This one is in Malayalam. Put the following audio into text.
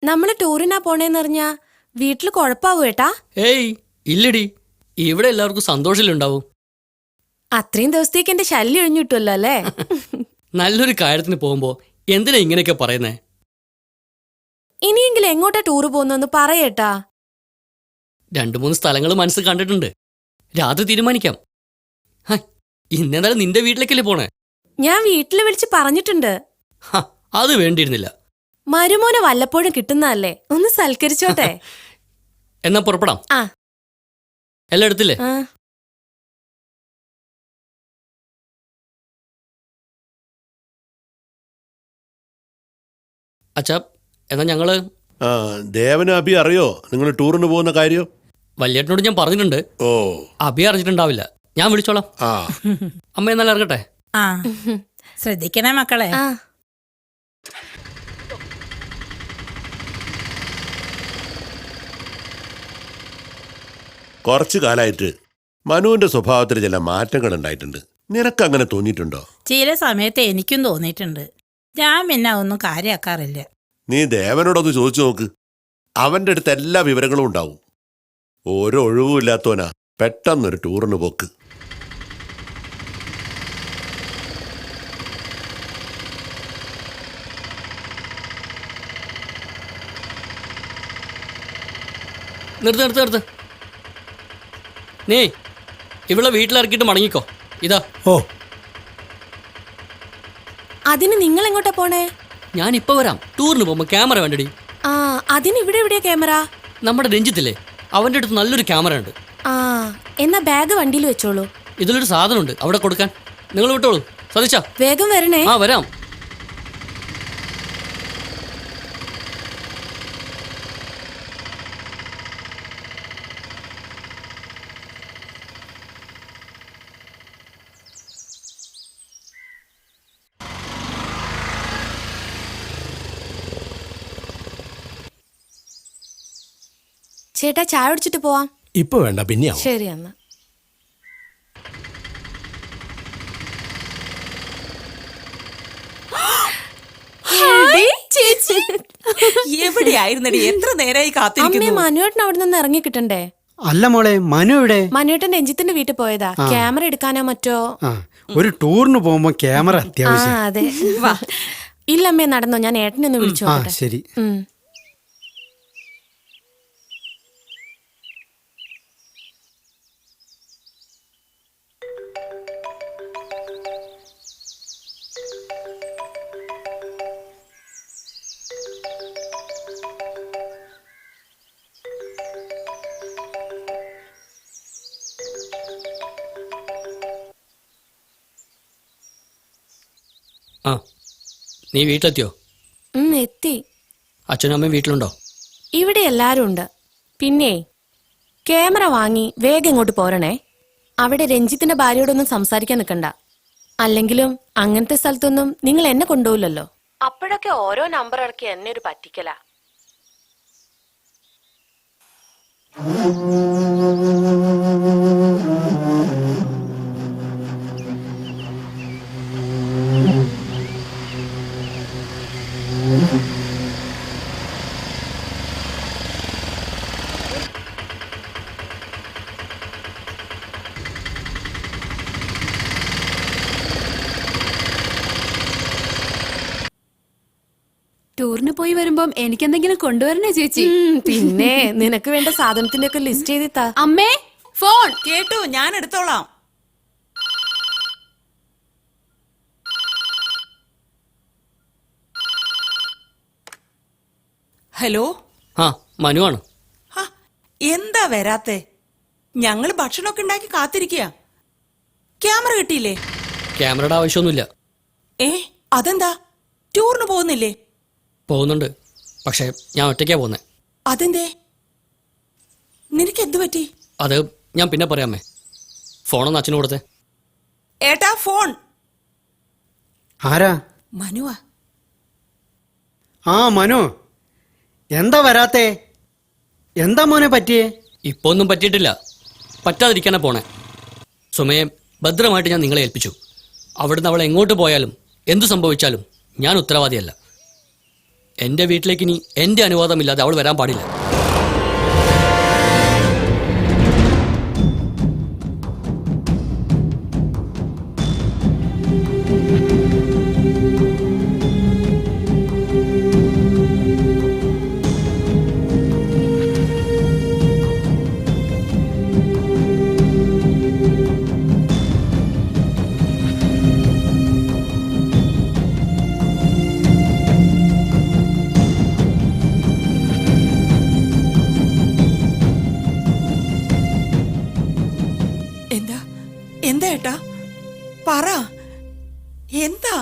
നമ്മള് ടൂറിനാ പോണേന്നറിഞ്ഞാ വീട്ടില് കൊഴപ്പാവൂ ഏട്ടാ? ഏയ് ഇല്ലടി, ഇവിടെ എല്ലാവർക്കും സന്തോഷത്തിലുണ്ടാവും. അത്രയും ദിവസത്തേക്ക് എന്റെ ശല്യം ഒഴിഞ്ഞു കിട്ടുമല്ലോ അല്ലേ? നല്ലൊരു കാര്യത്തിന് പോകുമ്പോ എന്തിനാ ഇങ്ങനെയൊക്കെ പറയുന്നേ? ഇനിയെങ്കിലും എങ്ങോട്ടാ ടൂറ് പോകുന്നൊന്ന് പറയേട്ടാ. 2-3 സ്ഥലങ്ങൾ മനസ്സിൽ കണ്ടിട്ടുണ്ട്. രാത്രി തീരുമാനിക്കാം. ഇന്നെന്തായാലും നിന്റെ വീട്ടിലേക്കല്ലേ പോണേ? ഞാൻ വീട്ടില് വിളിച്ച് പറഞ്ഞിട്ടുണ്ട്. അത് വേണ്ടിയിരുന്നില്ല. മരുമോനെ വല്ലപ്പോഴും കിട്ടുന്നതല്ലേ, ഒന്ന് സൽക്കരിച്ചോട്ടെ. എന്നാ പുറപ്പെടാം. ആ. എല്ലാം എടുത്തില്ലേ? അച്ഛാ, എന്നാ ഞങ്ങള് ദേവന് അഭി അറിയോ നിങ്ങൾ ടൂറിന് പോകുന്ന കാര്യം? വല്യേട്ടനോട് ഞാൻ പറഞ്ഞിട്ടുണ്ട്. ഓ, അഭി അറിഞ്ഞിട്ടുണ്ടാവില്ല. ഞാൻ വിളിച്ചോളാം. അമ്മ എന്നാലും ഇറങ്ങട്ടെ. ആ, ശ്രദ്ധിക്കണേ മക്കളെ. കുറച്ചു കാലായിട്ട് മനുവിന്റെ സ്വഭാവത്തിൽ ചില മാറ്റങ്ങൾ ഉണ്ടായിട്ടുണ്ട്. നിനക്കങ്ങനെ തോന്നിയിട്ടുണ്ടോ? ചില സമയത്ത് എനിക്കും തോന്നിയിട്ടുണ്ട്. ഞാൻ പിന്നെ ഒന്നും കാര്യമാക്കാറില്ല. നീ ദേവനോടൊന്ന് ചോദിച്ചു നോക്ക്. അവന്റെ അടുത്ത് എല്ലാ വിവരങ്ങളും ഉണ്ടാവും. ഓരോ ഒഴിവുമില്ലാത്തവനാ പെട്ടെന്നൊരു ടൂറിന് പോക്ക്. നിർത്ത്. നീ ഇവിടെ വീട്ടിലിറക്കിയിട്ട് മടങ്ങിക്കോ. ഇതാ. ഓ, അതിന് നിങ്ങൾ എങ്ങോട്ടാ പോണേ? ഞാൻ ഇപ്പൊ വരാം. ടൂറിന് പോകുമ്പോ ക്യാമറ വേണ്ടടി. ആ, അതിന് ഇവിടെ എവിടെയാ ക്യാമറ? നമ്മുടെ രഞ്ജിത്തില്ലേ, അവന്റെ അടുത്ത് നല്ലൊരു ക്യാമറ ഉണ്ട്. ആ, എന്നാ ബാഗ് വണ്ടിയിൽ വെച്ചോളൂ. ഇതിലൊരു സാധനമുണ്ട് അവിടെ കൊടുക്കാൻ. നിങ്ങൾ വിട്ടോളൂ. സതീശാ, വേഗം വരണേ. ആ വരാം. ചേട്ടാ, ചായ കുടിച്ചിട്ട് പോവാം. ഇപ്പൊ വേണ്ട, പിന്നെയാ. ശരി എന്നാ. എവിടെയായിരുന്നടി? എത്ര നേരമായി കാത്തിരിക്കുന്നു. മനുവേട്ടൻ അവിടെ നിന്ന് ഇറങ്ങി കിട്ടണ്ടേ? അല്ല മോളെ, മനു എവിടെ? മനുവേട്ടൻ രഞ്ജിത്തിന്റെ വീട്ടിൽ പോയതാ. ക്യാമറ എടുക്കാനോ മറ്റോ. ഒരു ടൂറിന് പോകുമ്പോ ക്യാമറ അത്യാവശ്യം. അതെ. ഇല്ലമ്മേ, നടന്നോ, ഞാൻ ഏട്ടനെ ഒന്ന് വിളിച്ചു നോക്കട്ടെ. ശരി. ആ, നീ വീട്ടിലെത്തിയോ? എത്തി. അച്ഛനും അമ്മയും വീട്ടിലുണ്ടോ? ഇവിടെ എല്ലാരും ഉണ്ട്. പിന്നെ ക്യാമറ വാങ്ങി വേഗം ഇങ്ങോട്ട് പോരണേ. അവിടെ രഞ്ജിത്തിന്റെ ഭാര്യയോടൊന്നും സംസാരിക്കാൻ നിൽക്കണ്ട. അല്ലെങ്കിലും അങ്ങനത്തെ സ്ഥലത്തൊന്നും നിങ്ങൾ എന്നെ കൊണ്ടുപോകില്ലല്ലോ. അപ്പോഴൊക്കെ ഓരോ നമ്പർ ഇറക്കി എന്നെ ഒരു പറ്റിക്കല. ടൂറിന് പോയി വരുമ്പം എനിക്കെന്തെങ്കിലും കൊണ്ടുവരണേ ചേച്ചി? പിന്നെ നിനക്ക് വേണ്ട സാധനത്തിന്റെ ഒക്കെ ലിസ്റ്റ് ചെയ്തിട്ടാ. അമ്മേ, ഫോൺ. കേട്ടു, ഞാൻ എടുത്തോളാം. ഹലോ. ആ, മനുവാണ്. എന്താ വരാത്തെ? ഞങ്ങള് ഭക്ഷണമൊക്കെ ഉണ്ടാക്കി കാത്തിരിക്കുക. ക്യാമറ കിട്ടിയില്ലേ? ക്യാമറയുടെ ആവശ്യമൊന്നുമില്ല. അതെന്താ, ടൂറിന് പോകുന്നില്ലേ? പോകുന്നുണ്ട്, പക്ഷെ ഞാൻ ഒറ്റയ്ക്കാ പോകുന്നേ. അതെന്തേ? നിനക്ക് എന്തു പറ്റി? അത് ഞാൻ പിന്നെ പറയാമേ. ഫോണൊന്ന് അച്ഛന് കൊടുത്തേ. ഏട്ടാ, ഫോൺ. ആരാ? മനുവാ. ആ, മനു, എന്താ വരാത്തേ? എന്താ മോനെ പറ്റിയേ? ഇപ്പൊ ഒന്നും പറ്റിയിട്ടില്ല. പറ്റാതിരിക്കാനാ പോണേ. സുമയെ ഭദ്രമായിട്ട് ഞാൻ നിങ്ങളെ ഏൽപ്പിച്ചു. അവിടുന്ന് അവൾ എങ്ങോട്ട് പോയാലും എന്തു സംഭവിച്ചാലും ഞാൻ ഉത്തരവാദിയല്ല. എന്റെ വീട്ടിലേക്ക് ഇനി എന്റെ അനുവാദമില്ലാതെ അവൾ വരാൻ പാടില്ല. എന്താ എന്താ ഏട്ടാ പറ എന്താ